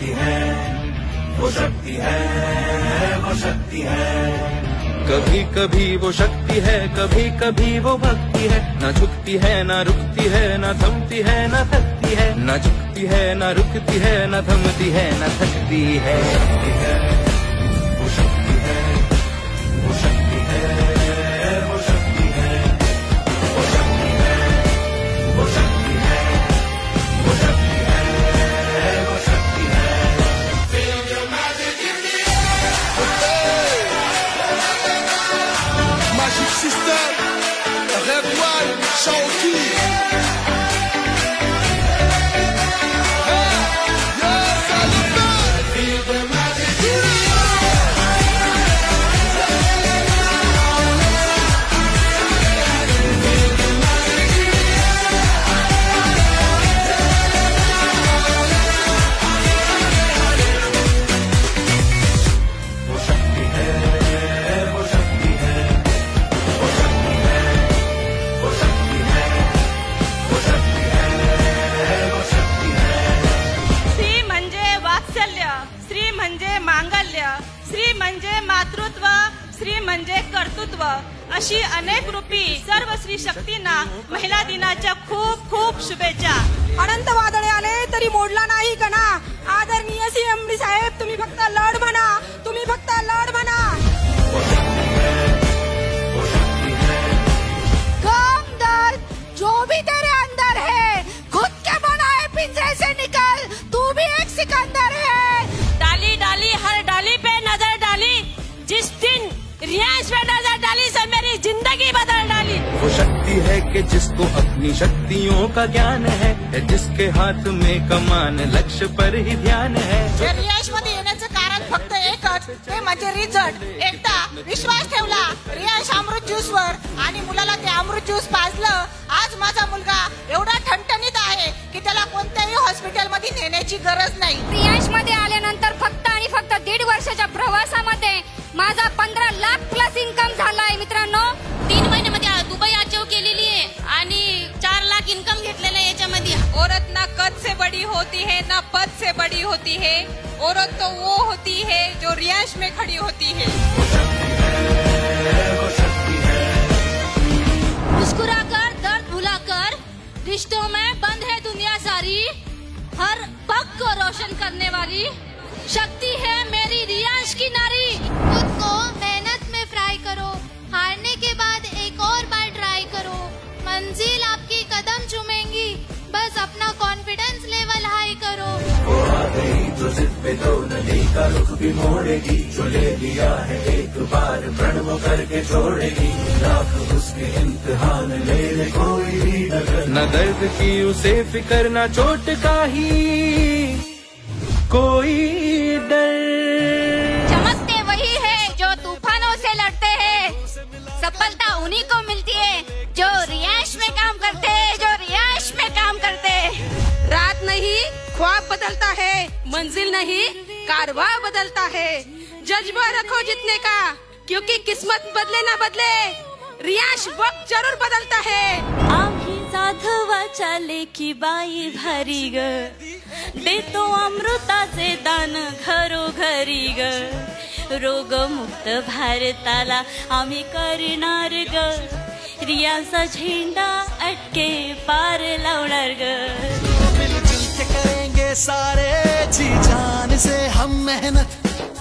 शक्ति है, वो शक्ति है, वो शक्ति है। कभी कभी वो शक्ति है, कभी कभी वो भक्ति है। न झुकती है, न रुकती है, न थमती है, न थकती है। न झुकती है, न रुकती है, न थमती है, न थकती है। वो शक्ति है, वो शक्ति है, वो शक्ति है, वो शक्ति है, वो शक्ति है, वो शक्ति है, वो शक्ति है। Feel your magic in the air. Magic System, Red One, Shawty. स्त्री म्हणजे कर्तृत्व अशी अनेक रूपी सर्व स्त्री शक्तींना महिला दिनाच्या खूप खूप शुभेच्छा। अनंत वादळे आले तरी मोडला नाही कणा। आदरणीय सीएमडी साहेब, तुम्ही फक्त लढ म्हणा, तुम्ही फक्त लढ म्हणा। गम दर्द जो भी तेरे अंदर है, खुद के बनाए पिंजरे से निकल, तू भी एक सिकंदर है। डाली डाली हर डाली पे नजर डाली, जिस दिन रियाज पे नजर डाली से मेरी जिंदगी बदल डाली। वो शक्ति है कि जिसको अपनी शक्तियों का ज्ञान है, जिसके हाथ में कमान लक्ष्य पर ही ध्यान है। रियाज मध्ये येण्याचं कारण फक्त एकच, ते म्हणजे रिझल्ट। एकदा विश्वास ठेवला रियाज अमृत ज्यूस वर आणि मुलाला ते अमृत ज्यूस पाजलं। आज माझा मुलगा एवढा ठणठणीत आहे की त्याला कोणत्याही हॉस्पिटल मध्ये नेण्याची गरज नाही। रियाज मध्ये आल्यानंतर फक्त आणि फक्त 1.5 वर्षाच्या प्रवासामध्ये माझा 15 लाख प्लस इन्कम झालाय मित्रांनो। 3 महिन्यामध्ये दुबई अचीव केलेली आहे आणि 4 लाख इन्कम घेतलेला आहे याच्यामध्ये। औरत ना कद से बड़ी होती है, ना पद से बड़ी होती है। औरत तो वो होती है जो रियाज में खड़ी होती है। मुस्कुराकर दर्द भुलाकर, रिश्तों में बंद है दुनिया सारी। हर पग को रोशन करने वाली शक्ति है मेरी रियाज की नारी। खुद को मेहनत में फ्राई करो, हारने के बाद एक और बार ट्राई करो। मंजिल आपकी कदम चूमेंगी, बस अपना कॉन्फिडेंस लेवल हाई करो। वो आ गई जो जिद पे तो नदी का रुख भी मोड़ेगी, जो ले लिया है एक बार प्रण वो करके छोड़ेगी। लाख उसके इम्तिहान ले ले कोई भी न दर्द की उसे फिकर, न चोट का ही कोई डर। चमकते वही है जो तूफानों से लड़ते हैं, सफलता उन्हीं को मिलती है जो रियाज में काम करते हैं, जो रियाज में काम करते हैं। रात नहीं ख्वाब बदलता है, मंजिल नहीं कारवा बदलता है। जज्बा रखो जीतने का, क्योंकि किस्मत बदले ना बदले, रियाज वक्त जरूर बदलता है। आम्ही साधवाच्या लेखी बाई भारी ग, देतो अमृताचे दान घरोघरी ग। रोगमुक्त भारताला आम्ही करणार ग, रियाचा झेंडा अटके पार लावणार ग। मिलजुल के करेंगे सारे, जी जान से हम मेहनत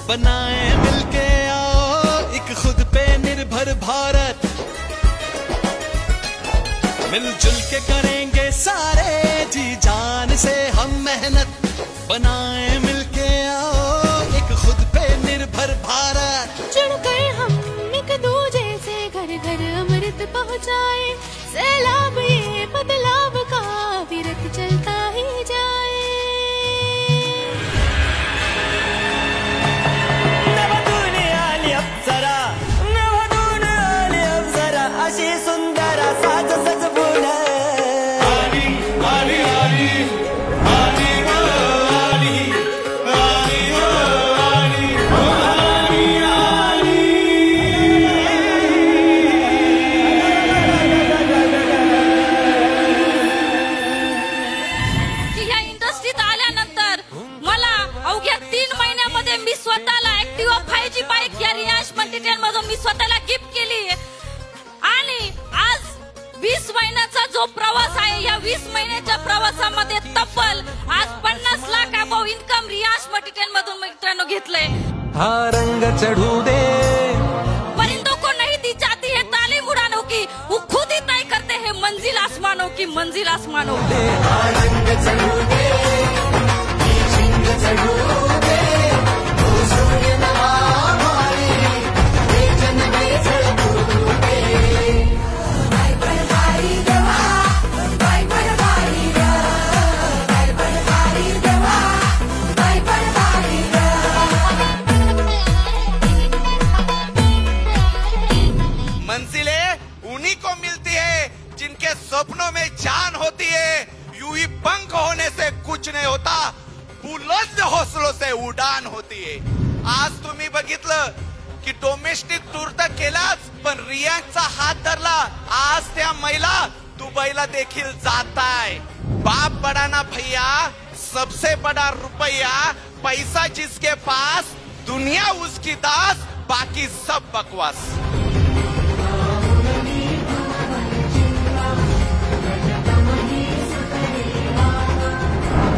बनाए मिलके। आओ एक खुद पे निर्भर भारत, मिलजुल के करेंगे सारे, जी जान से हम मेहनत बनाए मिलके। आओ एक खुद पे निर्भर भारत। जुड़कर हम एक दूजे से घर घर अमृत पहुँचाए। सैलाब ये बदलाव का विरत चलता ही जाए। नवधून आली अप्सरा, नवधून आली अप्सरा, अशी सुंदर साज सजवून आली आली आली आली आली। मध्ये मी स्वतःला ऍक्टिव्हा 5G बाईक या रियांश मल्टीटेन मधून मी स्वतःला गिफ्ट केली आणि आज 20 महिन्याचा जो प्रवास आहे या 20 महिन्याच्या प्रवासामध्ये तब्बल आज 50 लाख अबव इन्कम रियांश मल्टीटेन मधून मित्रांनो घेतलंय। हा रंग चढ़ू दे परिंदों को नहीं दी जाती है तालीम उड़ानों की, वो खुद ही तय करते हैं मंजिल आसमानों की, मंजिल आसमानों की। मंजिलें उन्हीं को मिलती है जिनके सपनों में जान होती है। यूं ही पंख होने से कुछ नहीं होता, बुलंद हौसलों से उडान होती है। आज तुम्ही बघितलं की डोमेस्टिक टूर तर केलाच, पण रियांशचा हात धरला। आज त्या महिला दुबईला देखील जाताय। बाप बड़ा ना भैया, सबसे बड़ा रुपया, पैसा जिसके पास दुनिया उसकी दास, बाकी सब बकवास।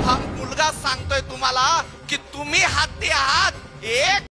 हा मुलगा सांगतोय तुम्हाला की तुम्ही हत्ती आहात, एक